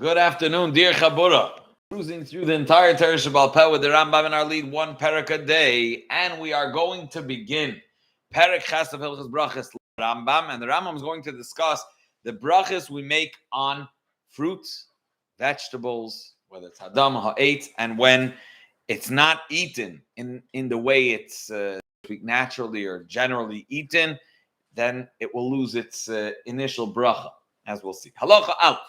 Good afternoon, dear Chabura. Cruising through the entire Torah Shabbal Peh with the Rambam in our lead, one Perek a day, and we are going to begin Perek Chas of Hilchos Brachos Rambam, and the Rambam is going to discuss the brachas we make on fruits, vegetables, whether it's hadam, ha'etz, and when it's not eaten in the way it's naturally or generally eaten, then it will lose its initial bracha, as we'll see. Halacha Aleph.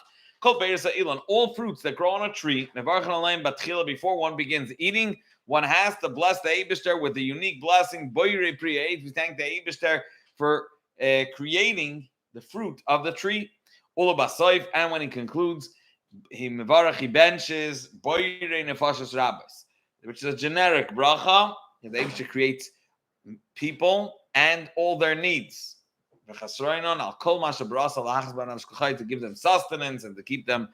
All fruits that grow on a tree, before one begins eating, one has to bless the Eibishter with the unique blessing. We thank the Eibishter for creating the fruit of the tree. And when he concludes, he benches, which is a generic bracha. The Eibishter creates people and all their needs. To give them sustenance and to keep them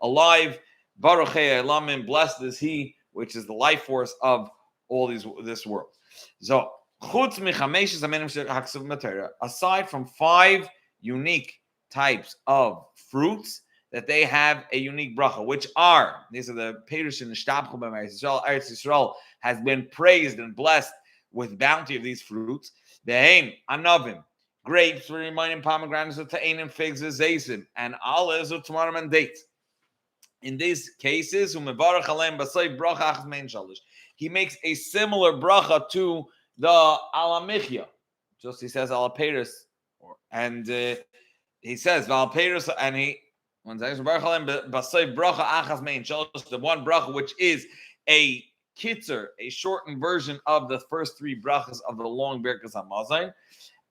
alive. Blessed is he, which is the life force of all this world. So, aside from 5 unique types of fruits, that they have a unique bracha, which are, these are the Perush and Shtabchum Yisrael. Eretz Yisrael has been praised and blessed with bounty of these fruits. Behem, anavim, grapes, reminding pomegranates, ta'anim, figs, zaysim, and olives, tamarim, and dates. In these cases, he makes a similar bracha to the alamichya. Just he says alaperis, and he says valperis, and he the one bracha which is a kitzer, a shortened version of the first 3 brachas of the long Birkas Hamazon,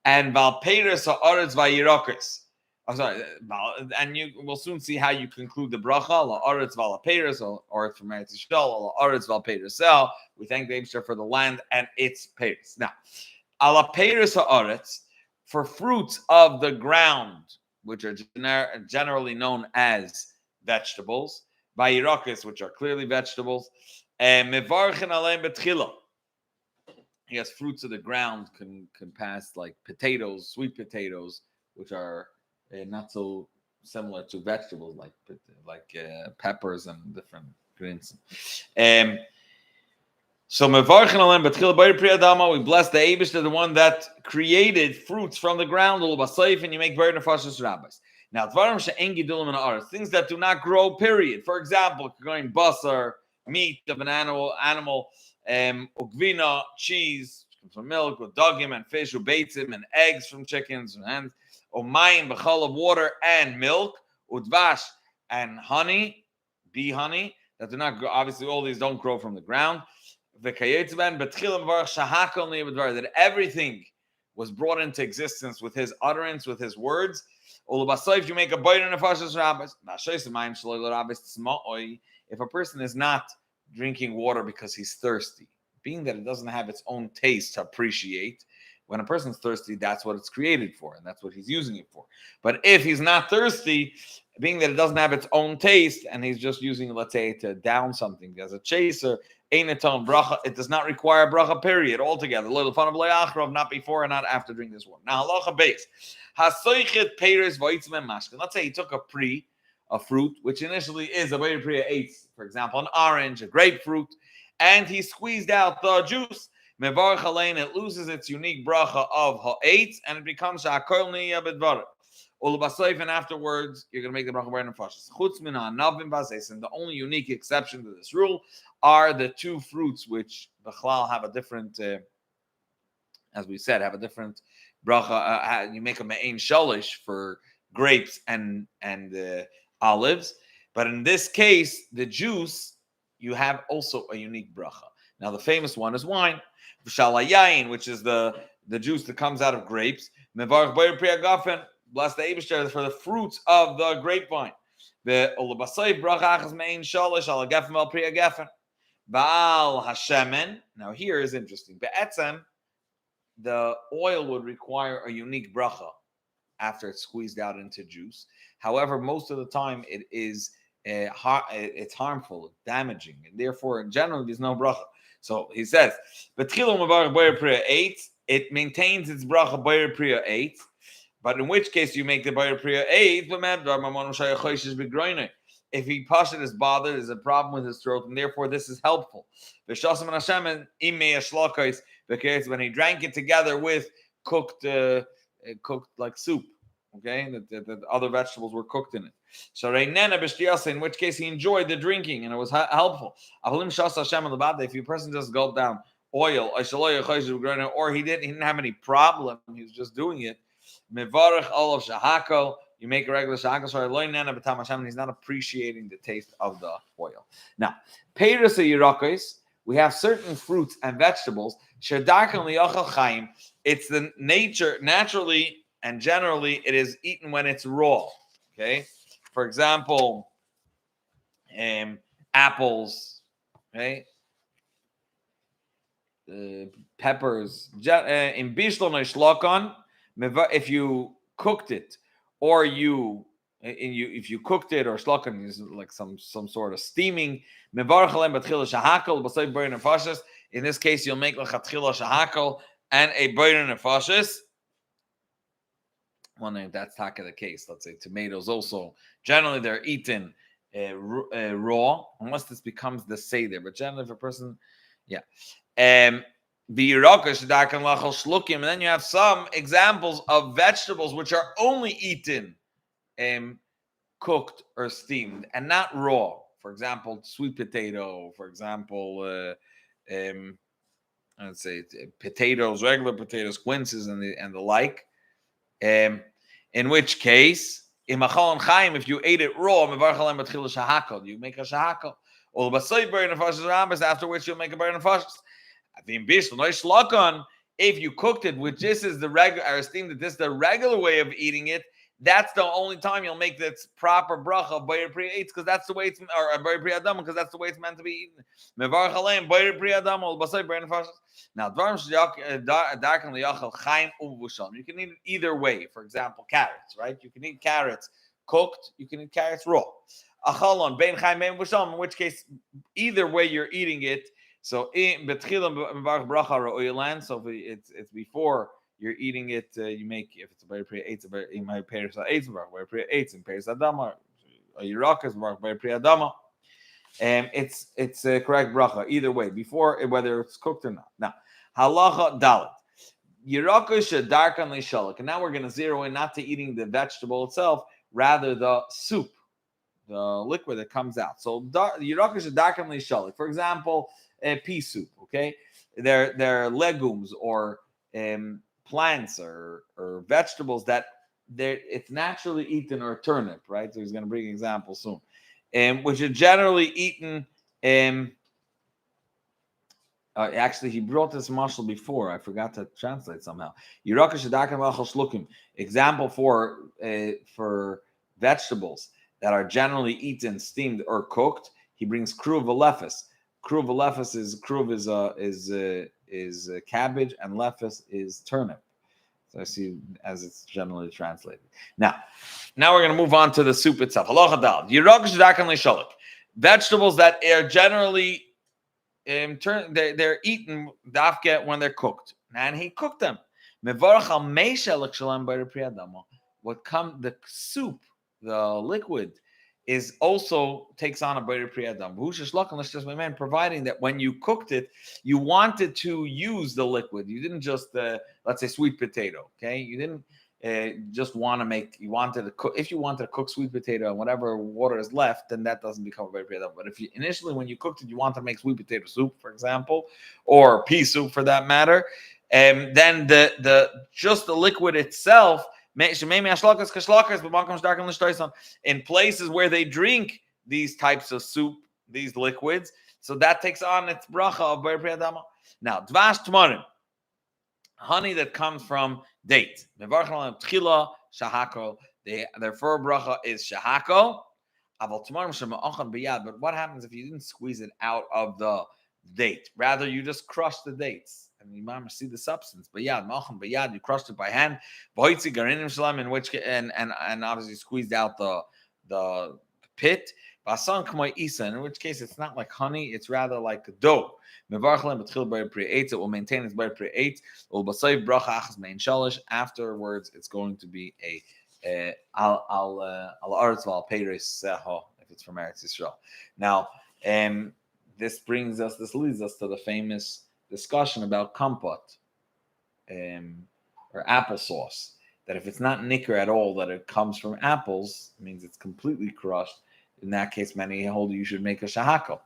and valperis ha'aretz vayirokis. I'm sorry, and you will soon see how you conclude the bracha. La'aretz valaperis, or it's from Eretz Yisrael. La'aretz valperisel. We thank the Eibishter for the land and its peris. Now, alaperis ha'aretz, for fruits of the ground, which are generally known as vegetables, vayirokis, which are clearly vegetables, and mevarchen aleim betchila. Yes, fruits of the ground can pass like potatoes, sweet potatoes, which are not so similar to vegetables like peppers and different greens. So mevarchen aleim betchila b'yir pri adama. We bless the Eibishter, the one that created fruits from the ground, and you make b'yir nefashos rabbis. Now, things that do not grow. Period. For example, going basar, meat of an animal. Ugvina, cheese from milk, with dogim and fish, ubeitzim, and eggs from chickens, and omayim, bechol of water and milk, udvash and honey, bee honey, that do not grow. Obviously, all these don't grow from the ground. That everything was brought into existence with his utterance, with his words. If you make a bite in a fashas rabbis, if a person is not drinking water because he's thirsty, being that it doesn't have its own taste to appreciate. When a person's thirsty, that's what it's created for, and that's what he's using it for. But if he's not thirsty, being that it doesn't have its own taste, and he's just using it, let's say, to down something as a chaser, einaton bracha, it does not require bracha, period, altogether. Little fun of le'achrav, not before and not after drinking this water. Now, halacha base. Hasoichet peiros v'oitzim and mashkin. Let's say he took a fruit, which initially is a b'yir priya eitz, for example, an orange, a grapefruit, and he squeezed out the juice. Mevarch alein, it loses its unique bracha of ha'etz, and it becomes sha'akol niya b'dvarim. Ulubasayif, and afterwards, you're going to make the bracha b'yir nefashos. Chutz min ha'anavim v'aseis, and the only unique exception to this rule are the 2 fruits which b'chlal have a different, as we said, have a different bracha. You make a me'ein shalish for grapes and olives, but in this case, the juice, you have also a unique bracha. Now, the famous one is wine, v'shalayayin, which is the juice that comes out of grapes. Mevarch b'yir pri agafen, bless the Eibishter for the fruits of the grapevine. Ve'olabasayif bracha achas me'ein shalish al agafen vel pri agafen. Ba'al hashemen. Now, here is interesting. Be'etzem, the oil would require a unique bracha after it's squeezed out into juice. However, most of the time it is it's harmful, damaging, and therefore, in general, there's no bracha. So he says, it maintains its bracha b'yir priya 8, but in which case you make the b'yir priya 8, If he pashut is bothered, there's a problem with his throat, and therefore this is helpful. When he drank it together with cooked like soup, okay, that other vegetables were cooked in it. So in which case he enjoyed the drinking and it was helpful. If a person just gulped down oil, or he didn't have any problem, he was just doing it. You make a regular shahako, he's not appreciating the taste of the oil. Now, we have certain fruits and vegetables. It's the nature, naturally and generally, it is eaten when it's raw. Okay, for example, apples, okay, peppers. In bishlon shlokon, if you cooked it, or if you cooked it, or shlokon is like some sort of steaming. In this case, you'll make lechatchila shahakol and a boirer nefashis. Wondering if that's taka the case. Let's say tomatoes also. Generally, they're eaten raw, unless this becomes the seder. But generally, if a person, yeah. And then you have some examples of vegetables which are only eaten cooked or steamed and not raw. For example, sweet potato. For example, let's say potatoes, regular potatoes, quinces, and the like. In which case, if you ate it raw, you make a shahakal. After which you'll make a burn of fashes. If you cooked it, which this is the regular, I esteem that this is the regular way of eating it, that's the only time you'll make this proper bracha of Boyer Pri Eitz, because that's the way it's, or Boyer Pri Adam, because that's the way it's meant to be eaten. Mevarach Aleim Boyer Pri Adam ol Basay Boyer Nefashos. Now, you can eat it either way. For example, carrots, right? You can eat carrots cooked. You can eat carrots raw. Achalon bein chaim bein vusham. In which case, either way you're eating it. So in betchilam mevarach bracha ro'oilan. So it's before you're eating it, you make, if it's a Boyer Pri Eitz, you might Peres Eitz, Boyer Pri Eitz, and Peres Adama, or Yirakas, Boyer Pri Adama. It's a correct bracha either way, before whether it's cooked or not. Now, halacha dalet, Yirakas shadarkan leishalak, and now we're going to zero in not to eating the vegetable itself, rather the soup, the liquid that comes out. So Yirakas shadarkan leishalak. For example, pea soup. Okay, they're legumes or plants or vegetables that it's naturally eaten, or turnip, right? So he's going to bring an example soon, which are generally eaten. Actually, he brought this mashal before. I forgot to translate somehow. Example for vegetables that are generally eaten, steamed, or cooked. He brings kruv alefis. Kruv alefis is cabbage, and lefis is turnip. So I see as it's generally translated. Now we're going to move on to the soup itself. Halacha dal. Vegetables that are generally they're eaten dafke when they're cooked, and he cooked them. What come the soup, the liquid, is also takes on a Boyer Pri Adam. Providing that when you cooked it, you wanted to use the liquid. You didn't just, let's say, sweet potato. Okay, you didn't just want to make. You wanted to cook. If you wanted to cook sweet potato and whatever water is left, then that doesn't become a Boyer Pri Adam. But if you initially, when you cooked it, you want to make sweet potato soup, for example, or pea soup for that matter, then the just the liquid itself. In places where they drink these types of soup, these liquids, so that takes on its bracha of Boyer Pri Adama. Now, dvash tmarim, honey that comes from date. Their fur bracha is shahako. But what happens if you didn't squeeze it out of the date? Rather, you just crush the dates. And you might see the substance. You crushed it by hand. In which and obviously squeezed out the pit. In which case it's not like honey, it's rather like dough. It will maintain its Boyer Pri Eitz. Afterwards, it's going to be a al aretz val peiros seho, if if it's from Eretz Yisrael. Now, this leads us to the famous discussion about kompot, or applesauce. That if it's not nicker at all, that it comes from apples, it means it's completely crushed. In that case, many hold you should make a shahakal.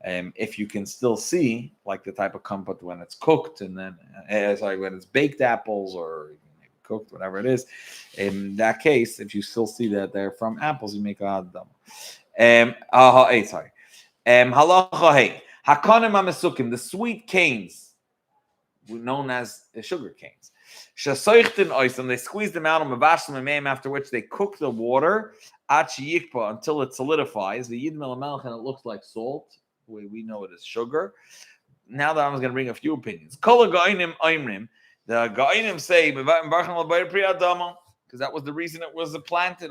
If you can still see, like the type of kompot when it's cooked, and then when it's baked apples or cooked, whatever it is. In that case, if you still see that they're from apples, you make a hadam. Halacha hey, hakonim amesukim, the sweet canes, known as the sugar canes. Shasoichtin ois, and they squeeze them out on mavashim and after which they cook the water until it solidifies. The yid melamelch, and it looks like salt. The way we know it is sugar. Now that I was going to bring a few opinions. Kol ha'ga'inim oimrim, the ga'inim say because that was the reason it was planted.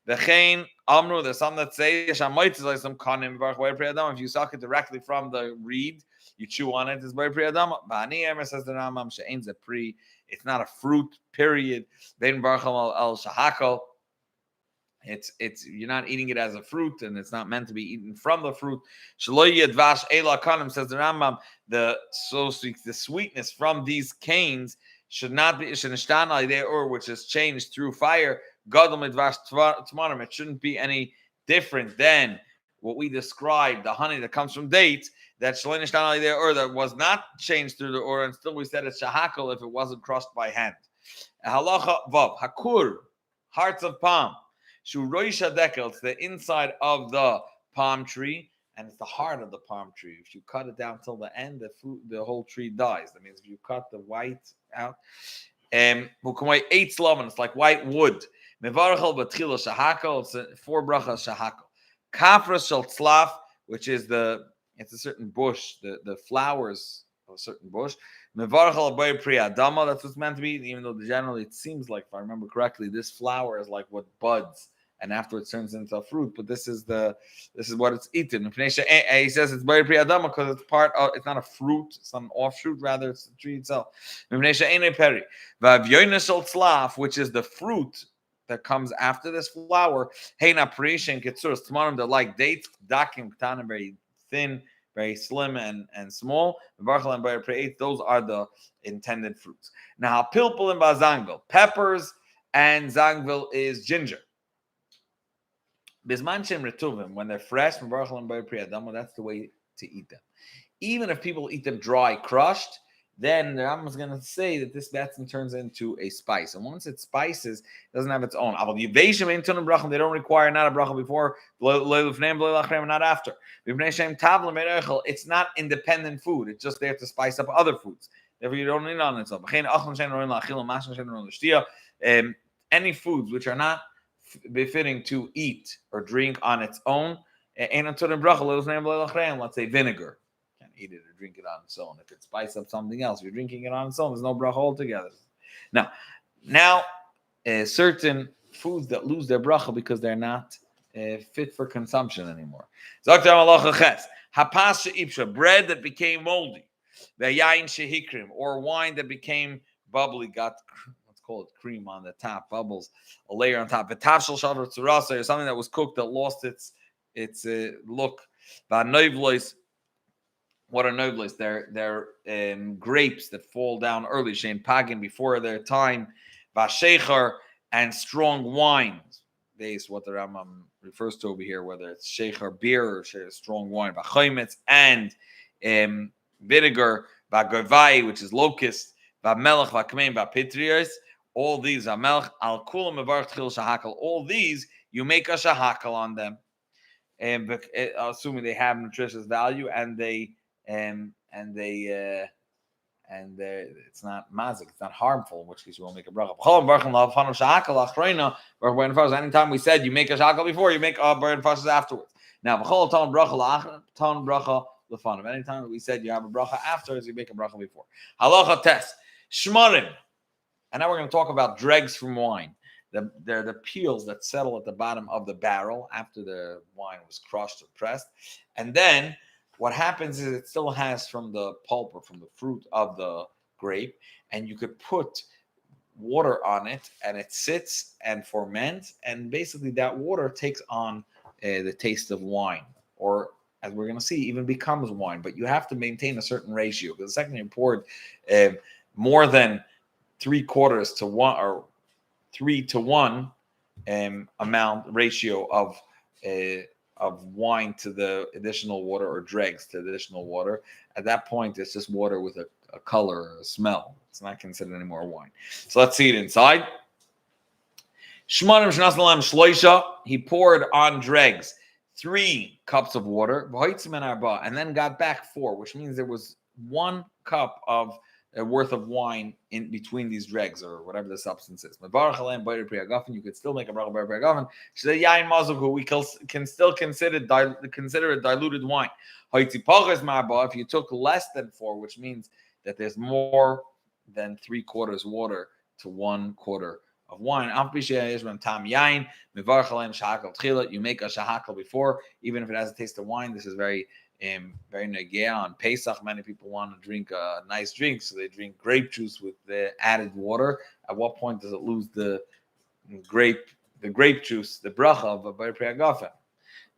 V'chein amru, there's some that say if you suck it directly from the reed, you chew on it, it's Bari Pri Adama. Ba'ani Emer, says the Rambam, she'ein's a pri, it's not a fruit, period. Vein Barchal al Shahakal. It's you're not eating it as a fruit, and it's not meant to be eaten from the fruit. Shelo yadvash ela kanim, says the Rambam, the sweetness from these canes should not be shenishtan there, or which is changed through fire. Gadol midvash tmarim. It shouldn't be any different than what we described, the honey that comes from dates, that shaloi nishtan there, or that was not changed through the or, and still we said it's shahakal if it wasn't crushed by hand. Halacha vav hakur, hearts of palm. Shuroisha dekel, it's the inside of the palm tree, and it's the heart of the palm tree. If you cut it down till the end, the whole tree dies. That means if you cut the white out, it's like white wood. Mevarachal batchila shahakal, it's 4 brachas shahakal. Kafras shel tzlaf, which is it's a certain bush, the flowers of a certain bush. Mevarachal bay pri adama, that's what's meant to be, even though generally it seems like, if I remember correctly, this flower is like what buds and afterwards turns into a fruit, but this is what it's eaten. He says it's bay pri adama because it's not a fruit, it's not an offshoot, rather it's the tree itself. Peri. Which is the fruit that comes after this flower. Heina prish and ketsuras tamarim, they're like dates, dakim ktanim, very thin, very slim and small. Those are the intended fruits. Now, pilpul and bazangvil, peppers, and zangvil is ginger. Bismanchem retuvim, when they're fresh, that's the way to eat them. Even if people eat them dry, crushed, then the Rambam is going to say that this batson turns into a spice. And once it spices, it doesn't have its own. They don't require not a bracha before, not after. It's not independent food. It's just there to spice up other foods. Therefore, you don't need it on its own. Any foods which are not befitting to eat or drink on its own, let's say vinegar. Eat it or drink it on its own. If it spices up something else, you're drinking it on its own, there's no bracha altogether. Now, certain foods that lose their bracha because they're not fit for consumption anymore. Bread that became moldy, or wine that became bubbly, got, let's call it cream on the top, bubbles, a layer on top. Or something that was cooked that lost its look. What are nobles? They're grapes that fall down early, shein pagin, before their time, vashecher, and strong wines. That's what the Rambam refers to over here, whether it's shecher beer or strong wine, vachometz, and vinegar, vagovai, which is locust, vamelech, vakmein, vapitrios. All these are melech al kulam mevarch chil shahakal. All these you make a shahakal on them, and assuming they have nutritious value and it's not mazik, it's not harmful, in which case you won't make a bracha. Anytime we said you make a shakal before, you make a burn fashes afterwards. Now, anytime we said you have a bracha afterwards, you make a bracha before. Halacha test shmarim, and now we're going to talk about dregs from wine. They're the peels that settle at the bottom of the barrel after the wine was crushed or pressed, and then what happens is it still has from the pulp or from the fruit of the grape, and you could put water on it, and it sits and ferments, and basically that water takes on the taste of wine, or as we're going to see, even becomes wine. But you have to maintain a certain ratio, because the second you pour more than 3/4 to 1 or 3-to-1 amount ratio of wine to the additional water, or dregs to the additional water, at that point it's just water with a color or a smell. It's not considered any more wine. So let's see it inside. He poured on dregs 3 cups of water, and then got back 4, which means there was 1 cup of worth of wine in between these dregs, or whatever the substance is. You could still make a bracha bar priagafen. We can still consider it diluted wine. If you took less than 4, which means that there's more than 3/4 water to 1/4 of wine. You make a shahakal before, even if it has a taste of wine. This is very negea on Pesach. Many people want to drink a nice drink, so they drink grape juice with the added water. At what point does it lose the grape juice, the bracha of a bar priagafen?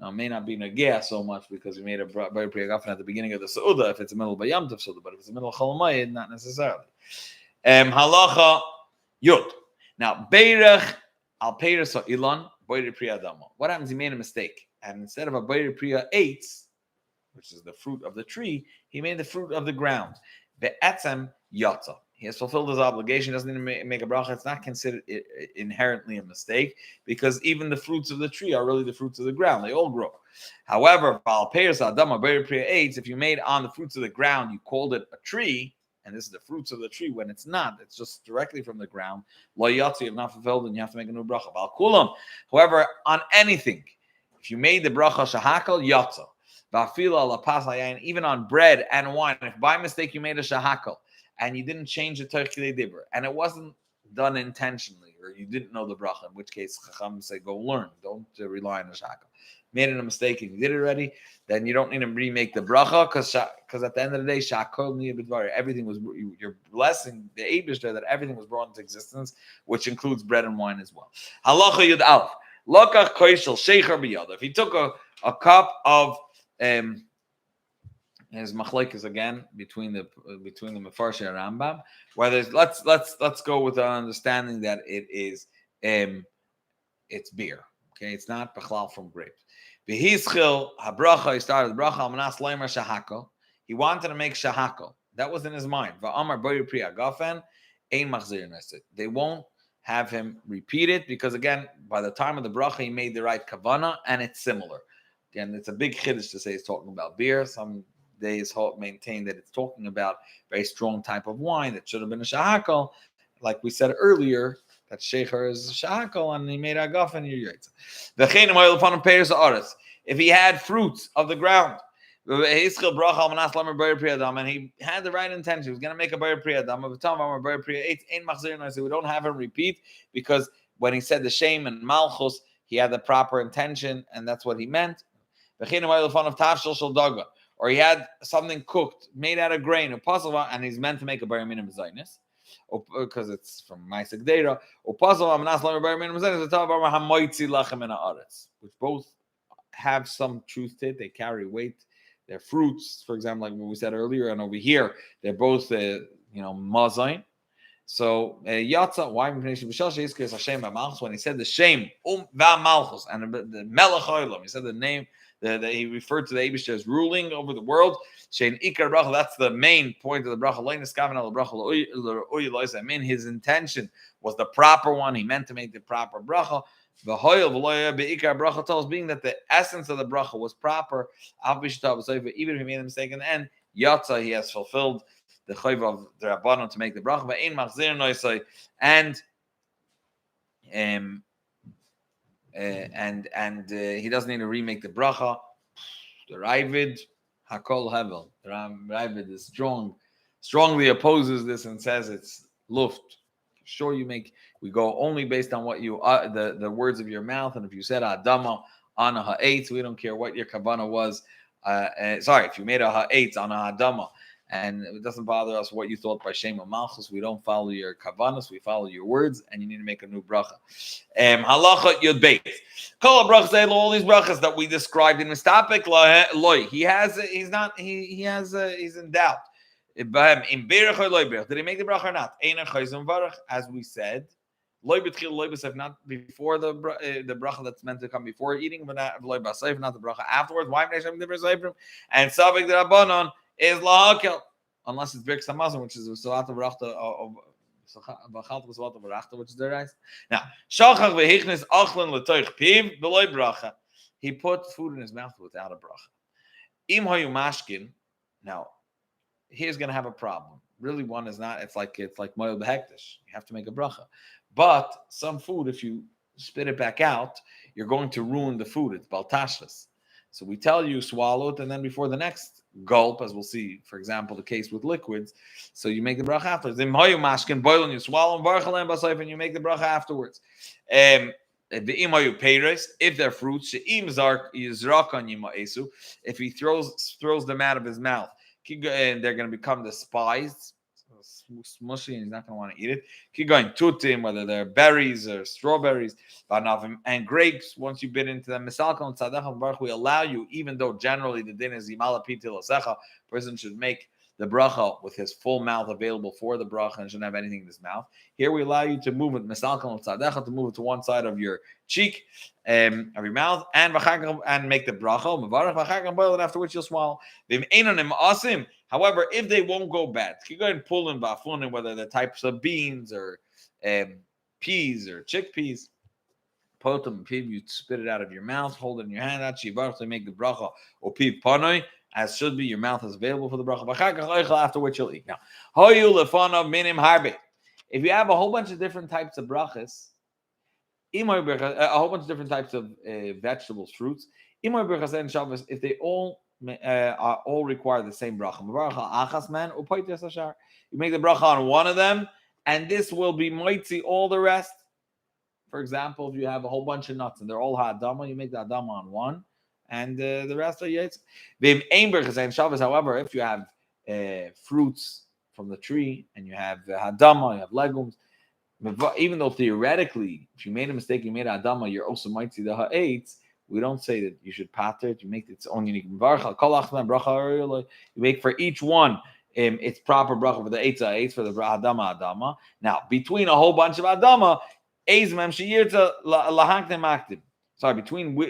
Now, it may not be negea so much because we made a bar priagafen at the beginning of the Seudah if it's a middle of Yom Tov Seudah, but if it's a middle of Chol, not necessarily. Halacha Yud. Now, Beirach al Peiros Ilan Boyer Priya Adama. What happens? He made a mistake, and instead of a Boyer Priya eitz, which is the fruit of the tree, he made the fruit of the ground. The etzem yatza. He has fulfilled his obligation. Doesn't need to make a bracha. It's not considered inherently a mistake, because even the fruits of the tree are really the fruits of the ground. They all grow. However, if you made on the fruits of the ground, you called it a tree, and this is the fruits of the tree, when it's not, it's just directly from the ground. Lo yatza, you have not fulfilled, and you have to make a new bracha. However, on anything, if you made the bracha shahakal yatza, even on bread and wine, if by mistake you made a shahakal and you didn't change the terkile dibur, and it wasn't done intentionally, or you didn't know the bracha, in which case Chacham say go learn, don't rely on the shahakal. Made it a mistake and you did it already, then you don't need to remake the bracha, because at the end of the day, shakol niyah, everything was, you're blessing the Eibishter that everything was brought into existence, which includes bread and wine as well. Halacha yud alf lokach koishel sheicher biyada. If he took a cup of his machlekes again between the Mefarshei and Rambam, whether let's go with the understanding that it is it's beer. Okay, it's not bechlal from grapes. V'hischil habracha, he started the bracha almanas leimer shahakol. He wanted to make shahakol. That was in his mind. Va'amar boyer pri agafen ein machzir neset. They won't have him repeat it, because again, by the time of the bracha, he made the right kavana, and it's similar. Again, it's a big chiddush to say it's talking about beer. Some days maintain that it's talking about a very strong type of wine that should have been a shahakal. Like we said earlier, that shecher is shahakal, and he made agafen yiraytza. V'chein oil upon peiros haaretz. If he had fruits of the ground, and he had the right intention, he was going to make a bar priyadam. We don't have him repeat, because when he said the shame and malchus, he had the proper intention, and that's what he meant. Or he had something cooked, made out of grain, and he's meant to make a bar minim zaynis, because it's from Ma'aseh Gdeira. Which both have some truth to it. They carry weight. They're fruits, for example, like what we said earlier, and over here they're both mazayin. So yatza, why? When he said the shame malchus and the melech olam, he said the name that he referred to the Eibishter as ruling over the world. Shein ikar bracha, that's the main point of the bracha. I mean, his intention was the proper one. He meant to make the proper bracha. The bracha tells being that the essence of the bracha was proper. Even if he made a mistake in the end, yatza, he has fulfilled the chayv of the Rabbanon to make the bracha. And he doesn't need to remake the bracha. The Ravid Hakol Hevel. The Ravid is strongly opposes this and says it's luft. Sure, we go only based on what you the words of your mouth, and if you said Adama on a ha'etz, we don't care what your kavanah was. If you made a ha'etz on a Adama, and it doesn't bother us what you thought by Shema Malchus. We don't follow your kavanas, we follow your words, and you need to make a new bracha. Halacha Yud Beit. Kol brachas, all these brachas that we described in Mistapek loy. He's in doubt. In berach or loy berach, did he make the bracha or not? Einer chayzon varach, as we said. Loy b'tchil, loy b'seif, not before the bracha that's meant to come before eating, but not loy b'seif, not the bracha afterwards. Why Hashem the b'seifrim? And savik the rabbanon is lahakel, unless it's birkas hamazon, which is a salat brachta of which is the rice. Now, shachach v'hichnis achlan l'toich piv b'loy bracha. He put food in his mouth without a bracha. Im hayu mashkin. Now, here's going to have a problem. Really, one is not. It's like moed behektish. You have to make a bracha. But some food, if you spit it back out, you're going to ruin the food. It's baltashlis. So we tell you swallow it, and then before the next gulp, as we'll see, for example, the case with liquids, so you make the bracha afterwards. Boil and you swallow and you make the bracha afterwards. If they're fruits, if he throws them out of his mouth, and they're going to become despised, smushy, and he's not going to want to eat it. Keep going tutim, whether they're berries or strawberries, and grapes. Once you bit into them, we allow you, even though generally the din is imala pitil asecha, person should make the bracha with his full mouth available for the bracha and shouldn't have anything in his mouth. Here we allow you to move it, to move it to one side of your cheek, of your mouth, and make the bracha, after which you'll swallow. However, if they won't go bad, you go ahead and pull in bafunin, whether they're types of beans or peas or chickpeas. Potom piv, you spit it out of your mouth, hold it in your hand. To make the bracha or piv panoi, as should be. Your mouth is available for the bracha. After which you'll eat. Now, hoyu lefanav minim harbe. If you have a whole bunch of different types of brachas, a whole bunch of different types of vegetables, fruits, if they all require the same bracha. You make the bracha on one of them, and this will be moitzi all the rest. For example, if you have a whole bunch of nuts and they're all ha'adama, you make the adama on one, and the rest are yaitz. However, if you have fruits from the tree and you have hadama, you have legumes, even though theoretically, if you made a mistake, you made adama, you're also moitzi the ha'etz. We don't say that you should pater it. You make its own unique bracha. You make for each one its proper bracha for the eitz for the adama. Now, between a whole bunch of adama, between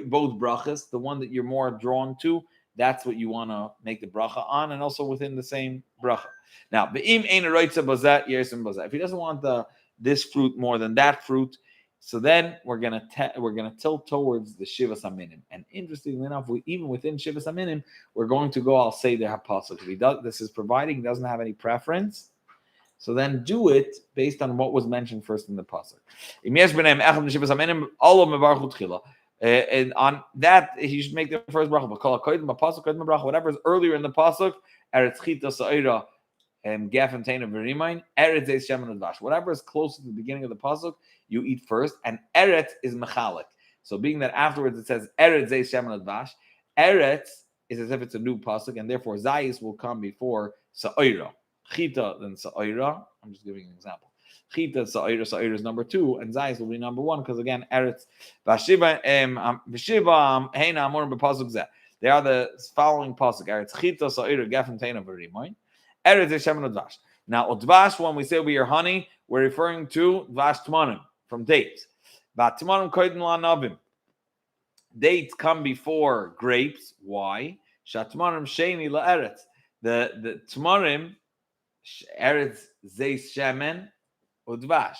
both brachas, the one that you're more drawn to, that's what you want to make the bracha on, and also within the same bracha. Now, if he doesn't want this fruit more than that fruit, so then we're gonna tilt towards the Shivas Aminim. And interestingly enough, even within Shivas Aminim, we're going to go, I'll say the Hapasuk. This is providing he doesn't have any preference. So then do it based on what was mentioned first in the Pasuk. And on that, he should make the first bracha. Whatever is earlier in the Pasuk, whatever is close to the beginning of the pasuk, you eat first, and eretz is mechalik. So being that afterwards it says eretz zeis shemen advash, eretz is as if it's a new pasuk, and therefore zayis will come before sa'ira. Chita then sa'ira. I'm just giving an example. Chita sa'ira is number 2, and zayis will be number 1 because again eretz vashiva heina amorim b'pasuk zeh. They are the following pasuk: eretz chita sa'ira gefen teina v'rimoin. Eretz zeis shemen advash. Now, dvash, when we say we are honey, we're referring to dvash tmanim, from dates. Tmanim koydem la'anavim. Dates come before grapes. Why? Shatmanim sheni la'eretz. The tmanim, eretz zeis shemen udvash.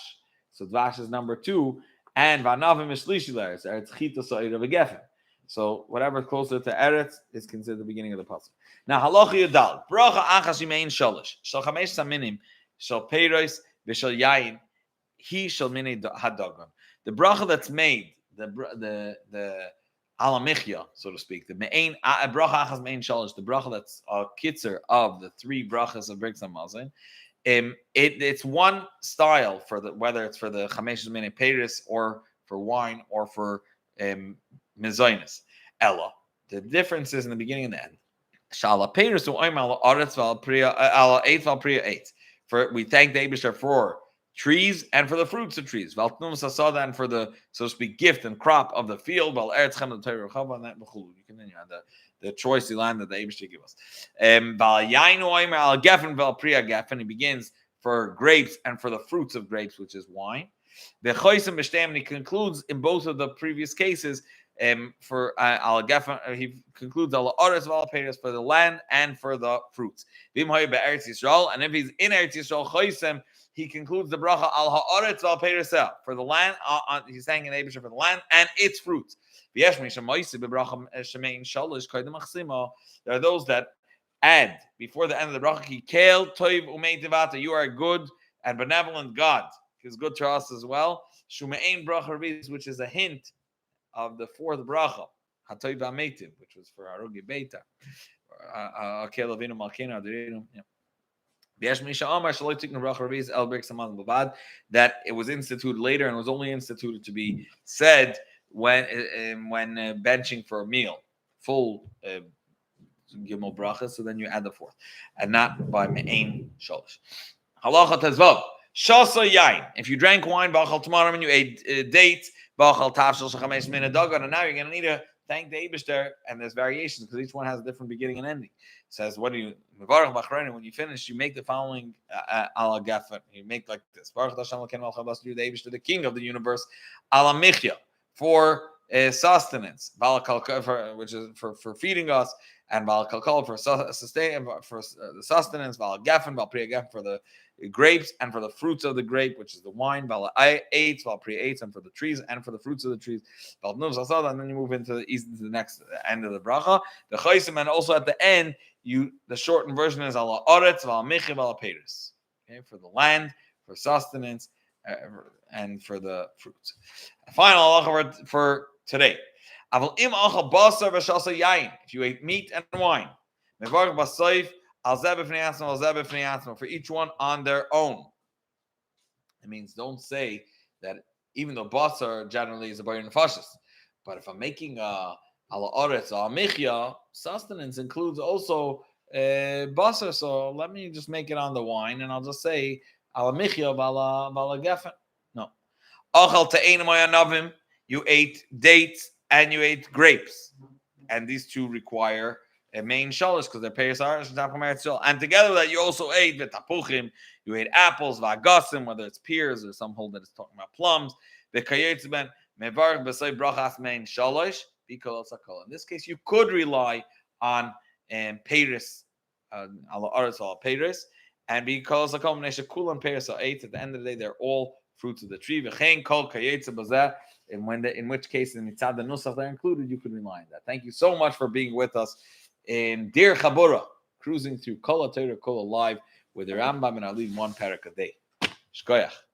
So dvash is number 2, and v'anavim is shlishi la'eretz. Eretz chita sa'ira v'gefen. So whatever is closer to eretz is considered the beginning of the pasuk. Now halacha yadal bracha achas yimein shalish shal chamesh saminim shal peiros v'shal yain he shal minei hadagon. The bracha that's made, the alamichya, so to speak, the me'ein bracha achas me'ein shalish, the bracha that's a kitzer of the 3 brachas of Brachos Hamazon. It's one style for whether it's for the chamesh minei peiros or for wine or for mezainis. Ella. The difference is in the beginning and the end. Shala Peter, so I'm ala Aretz val Priya ala Eitz val Priya Eitz. For we thank the Eibishter for trees and for the fruits of trees. Val Tnum Sasada, and for the, so to speak, gift and crop of the field. Val Eretz Chem the Torah Chava, and that Bechulu. You can then the choice land that the Eibishter give us. Val Yainu Oimer al Geffen val Priya Geffen. He begins for grapes and for the fruits of grapes, which is wine. The Choisim B'Shtem, and he concludes in both of the previous cases. For al Geffen, he concludes al Oretz val Peiros, for the land and for the fruits. Vim Hoy be'Eretz Yisrael, and if he's in Eretz Yisrael Choisim, he concludes the bracha al ha'aretz val Peiros for the land. He's saying in Eibishter for the land and its fruits. There are those that add before the end of the bracha, Kel toiv umei tivata, you are a good and benevolent God. He's good to us as well. Shumein bracha, which is a hint of the fourth bracha, Hatoiv Ametiv, which was for Arugi Beita, Kel Avinu Malkina Adirinu. That it was instituted later and was only instituted to be said when benching for a meal, full gimel bracha. So then you add the fourth, and not by me'ain shalosh. Halacha tezvav shasa yain. If you drank wine, bachal tomorrow, and you ate dates, bachal tavshel shachamesh min adagan, and now you're going to need to thank the Eibishter, and there's variations because each one has a different beginning and ending. It says, what do you, when you finish, you make the following ala gafen. You make like this. Baruch Hashem Elokeinu melech haolam, the Eibishter, the King of the universe, ala michya, for sustenance, which is for feeding us, and val kalkal for sustain, for the sustenance, val gafen, val priya gafen for the grapes and for the fruits of the grape, which is the wine, val eitz, val priya eitz, and for the trees and for the fruits of the trees, val nuvs asada, and then you move into the next end of the bracha, the chaysim, and also at the end, the shortened version is ala oretz, val michi, val peiros, okay, for the land, for sustenance, and for the fruits. Final halacha for today. If you ate meat and wine, for each one on their own. It means don't say that even though basar generally is a bayir nefashis, but if I'm making ala oretz or michya, sustenance includes also basar. So let me just make it on the wine, and I'll just say ala michya bala gefen. No, achal te'enim ayanavim. You ate dates and you ate grapes, and these two require a main shalosh because they're peiros haaretz. And together that you also ate v'tapuchim, you ate apples, v'agasim, whether it's pears or some hold that is talking about plums. V'kayetz ben mevarich b'say brachas main shalosh b'kol sakol. In this case, you could rely on peiros, ala aretz ala peiros, and because sakol mnei kulam peiros ate. At the end of the day, they're all fruits of the tree. V'chein kol kayetz b'zeh. And in which case, in mitzad the nusach they're included, you could rely on that. Thank you so much for being with us in Dear Chabura, cruising through Kol HaTorah, Kol Alive with the Rambam, and I leave one parak a day. Shkoyach.